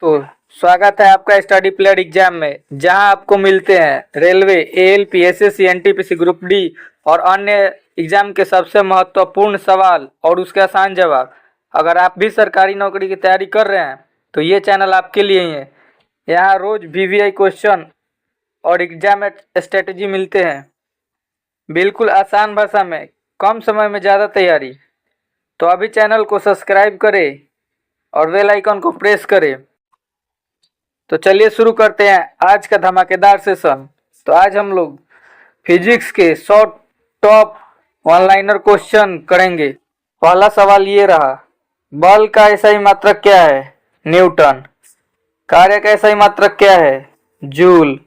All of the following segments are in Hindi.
तो स्वागत है आपका स्टडी प्लेयर एग्जाम में, जहां आपको मिलते हैं railway, ALP, SSC, NTPC, group D और अन्य एग्जाम के सबसे महत्वपूर्ण सवाल और उसके आसान जवाब। अगर आप भी सरकारी नौकरी की तैयारी कर रहे हैं तो ये चैनल आपके लिए ही है। यहाँ रोज वीवीआई क्वेश्चन और एग्जाम स्ट्रेटजी मिलते हैं, बिल्कुल आसान भाषा में, कम समय में ज़्यादा तैयारी। तो अभी चैनल को सब्सक्राइब करें और बेल आइकन को प्रेस करें। तो चलिए शुरू करते हैं आज का धमाकेदार सेशन। तो आज हम लोग फिजिक्स के 100 टॉप वन लाइनर क्वेश्चन करेंगे। पहला सवाल ये रहा, बल का SI मात्रक क्या है? न्यूटन। कार्य का SI मात्रक क्या है? जूल।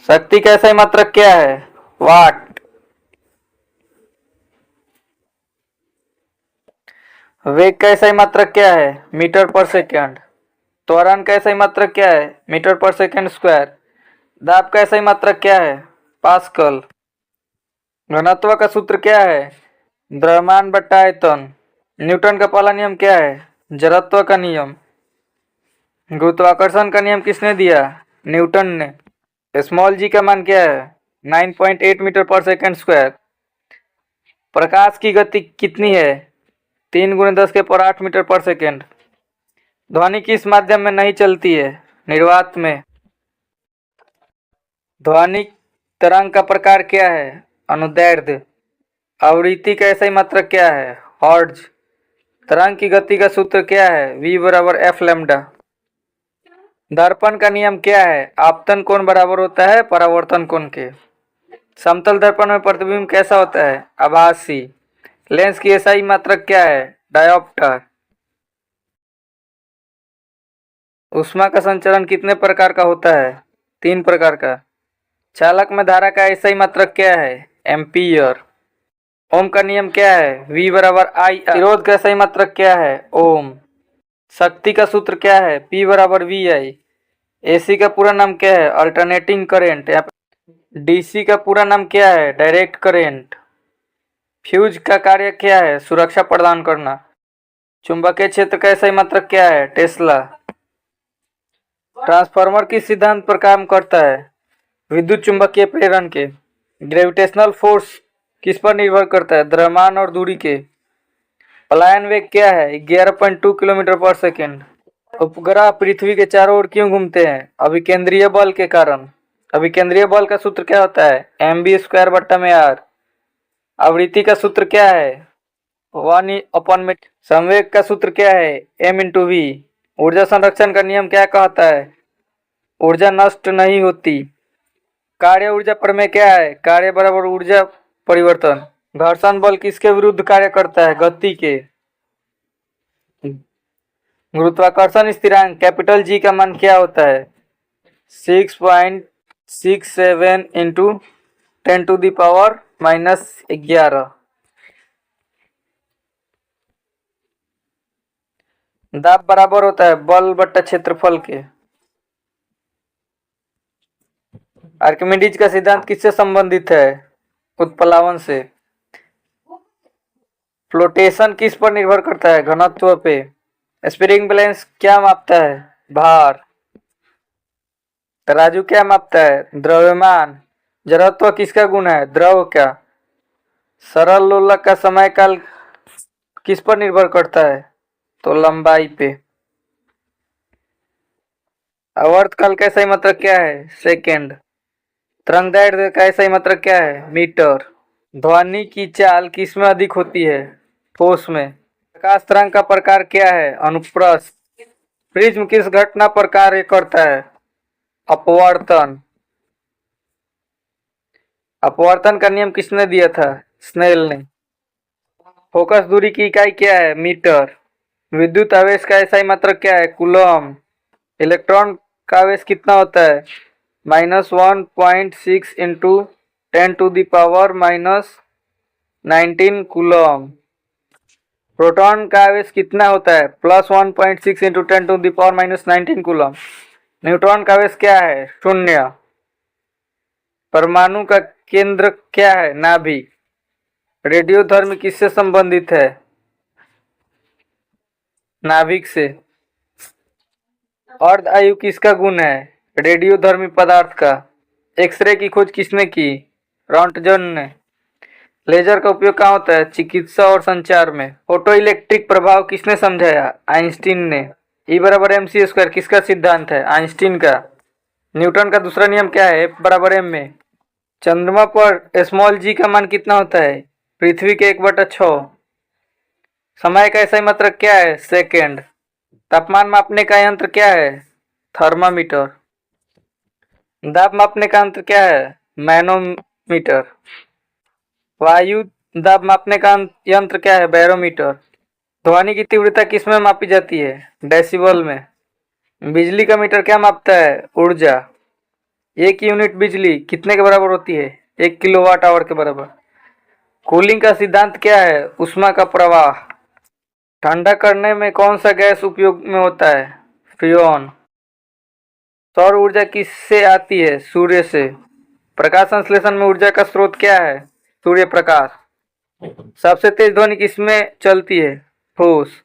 शक्ति का SI मात्रक क्या है? वाट। वेग का SI मात्रक क्या है? मीटर पर सेकंड। त्वरण का SI मात्रक क्या है? मीटर पर सेकंड स्क्वायर। दाब का SI मात्रक क्या है? पास्कल। घनत्व का सूत्र क्या है? द्रव्यमान बट्टा आयतन। न्यूटन का पहला नियम क्या है? जड़त्व का नियम। गुरुत्वाकर्षण का नियम किसने दिया? न्यूटन ने। स्मॉल जी का मान क्या है? 9.8 मीटर पर सेकंड स्क्वायर। प्रकाश की गति कितनी है? 3 × 10⁸ मीटर पर सेकंड। ध्वनि किस माध्यम में नहीं चलती है? निर्वात में। ध्वनिक तरंग का प्रकार क्या है? अनुदैर्ध्य। आवृत्ति का SI मात्रक क्या है? हर्ट्ज। तरंग की गति का सूत्र क्या है? V = F lambda. दर्पण का नियम क्या है? आपतन कोण बराबर होता है परावर्तन कोण के। समतल दर्पण में प्रतिबिंब कैसा होता है? आभासी। लेंस की SI मात्रक क्या है? डायोप्टर। ऊष्मा का संचरण कितने प्रकार का होता है? 3 प्रकार का। चालक में धारा का SI मात्रक क्या है? एम्पियर। ओम का नियम क्या है? V = I। प्रतिरोध का SI मात्रक क्या है? ओम। शक्ति का सूत्र क्या है? P = VI। AC का पूरा नाम क्या है? Alternating current. DC का पूरा नाम क्या है? Direct current. फ्यूज का कार्य क्या है? सुरक्षा प्रदान करना। चुंबकीय क्षेत्र का SI मात्रक क्या है? टेस्ला। ट्रांसफार्मर किस सिद्धांत पर काम करता है? विद्युत चुंबकीय प्रेरण के। ग्रेविटेशनल फोर्स किस पर निर्भर करता है? द्रव्यमान और दूरी के। पलायन वेग क्या है? 11.2 किलोमीटर पर सेकेंड। उपग्रह पृथ्वी के चारों ओर क्यों घूमते हैं? अभिकेंद्रीय बल के कारण। अभिकेंद्रीय बल का सूत्र क्या होता है? mv²/r। आवृत्ति का सूत्र क्या है? 1/m। संवेग का सूत्र क्या है? m × v। ऊर्जा संरक्षण का नियम क्या कहता है? ऊर्जा नष्ट नहीं होती। कार्य ऊर्जा प्रमेय क्या है? कार्य बराबर ऊर्जा परिवर्तन। घर्षण बल किसके विरुद्ध कार्य करता है? गति के। गुरुत्वाकर्षण स्थिरांक G का मान क्या होता है? 6.67 × 10⁻⁻11। दाब बराबर होता है बल बट्टा क्षेत्रफल के। आर्किमिडीज का सिद्धांत किससे संबंधित है? उत्प्लावन से। फ्लोटेशन किस पर निर्भर करता है? घनत्व पे। स्प्रिंग बैलेंस क्या मापता है? भार। तराजू क्या मापता है? द्रव्यमान। जड़त्व किसका गुण है? द्रव का। सरल लोलक का समय काल किस पर निर्भर करता है? तो लंबाई पे। आवर्तकाल का SI मात्रक क्या है? सेकेंड। तरंगदैर्ध्य का SI मात्रक क्या है? मीटर। ध्वनि की चाल किसमें अधिक होती है? ठोस में। प्रकाश तरंग का प्रकार क्या है? अनुप्रस्थ। प्रिज्म किस घटना पर कार्य करता है? अपवर्तन। अपवर्तन का नियम किसने दिया था? स्नेल ने। फोकस दूरी की इकाई क्या है? मीटर। विद्युत आवेश का SI मात्रक क्या है? कूलम। इलेक्ट्रॉन का आवेश कितना होता है? -1.6 × 10⁻⁻19 कूलम। प्रोटॉन का आवेश कितना होता है? +1.6 × 10⁻⁻19 कूलम। न्यूट्रॉन का आवेश क्या है? 0। परमाणु का केंद्र क्या है? नाभिक। रेडियोधर्मी किससे संबंधित है? नाभिक से। अर्ध आयु किसका गुण है? रेडियोधर्मी पदार्थ का। एक्सरे की खोज किसने की? रॉन्टजन ने। लेजर का उपयोग कहाँ होता है? चिकित्सा और संचार में। फोटो इलेक्ट्रिक प्रभाव किसने समझाया? आइंस्टीन ने। E बराबर एम सी स्क्वायर किसका सिद्धांत है? आइंस्टीन का। न्यूटन का दूसरा नियम क्या है? F बराबर एम में। चंद्रमा पर स्मॉल जी का मान कितना होता है? पृथ्वी के 1/6। समय का SI मात्रक क्या है? सेकेंड। तापमान मापने का यंत्र क्या है? थर्मामीटर। दाब मापने का यंत्र क्या है? मैनोमीटर। वायु दाब मापने का यंत्र क्या है? बैरोमीटर। ध्वनि की तीव्रता किसमें मापी जाती है? डेसिबल में। बिजली का मीटर क्या मापता है? ऊर्जा। एक यूनिट बिजली कितने के बराबर होती है? 1 किलोवाट आवर के बराबर। कूलिंग का सिद्धांत क्या है? ऊष्मा का प्रवाह। ठंडा करने में कौन सा गैस उपयोग में होता है? फ्रियोन। सौर ऊर्जा किससे आती है? सूर्य से। प्रकाश संश्लेषण में ऊर्जा का स्रोत क्या है? सूर्य प्रकाश। सबसे तेज ध्वनि किसमें चलती है? फूस।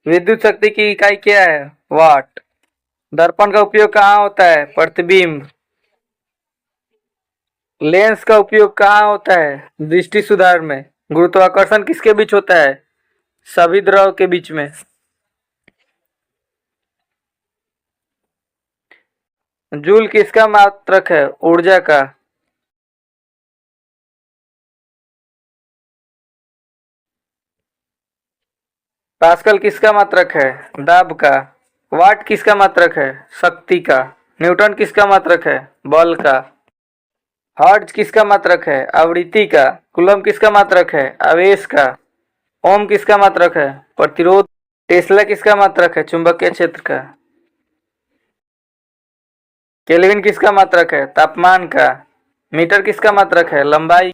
विद्युत शक्ति की इकाई क्या है? वाट। दर्पण का उपयोग कहाँ होता है? प्रतिबिंब। लेंस का उपयोग कहाँ होता है? दृष्टि सुधार में। गुरुत्वाकर्षण किसके बीच होता है? सभी द्रव के बीच में। जूल किसका मात्रक है? ऊर्जा का। पास्कल किसका मात्रक है? दाब का। वाट किसका मात्रक है? शक्ति का। न्यूटन किसका मात्रक है? बल का। हर्ट्ज किसका मात्रक है? आवृत्ति का। कूलम किसका मात्रक है? आवेश का। ओम किसका मात्रक है? प्रतिरोध। टेस्ला किसका मात्रक है? चुंबकीय क्षेत्र का। केल्विन किसका मात्रक है? तापमान का। मीटर किसका मात्रक है? लंबाई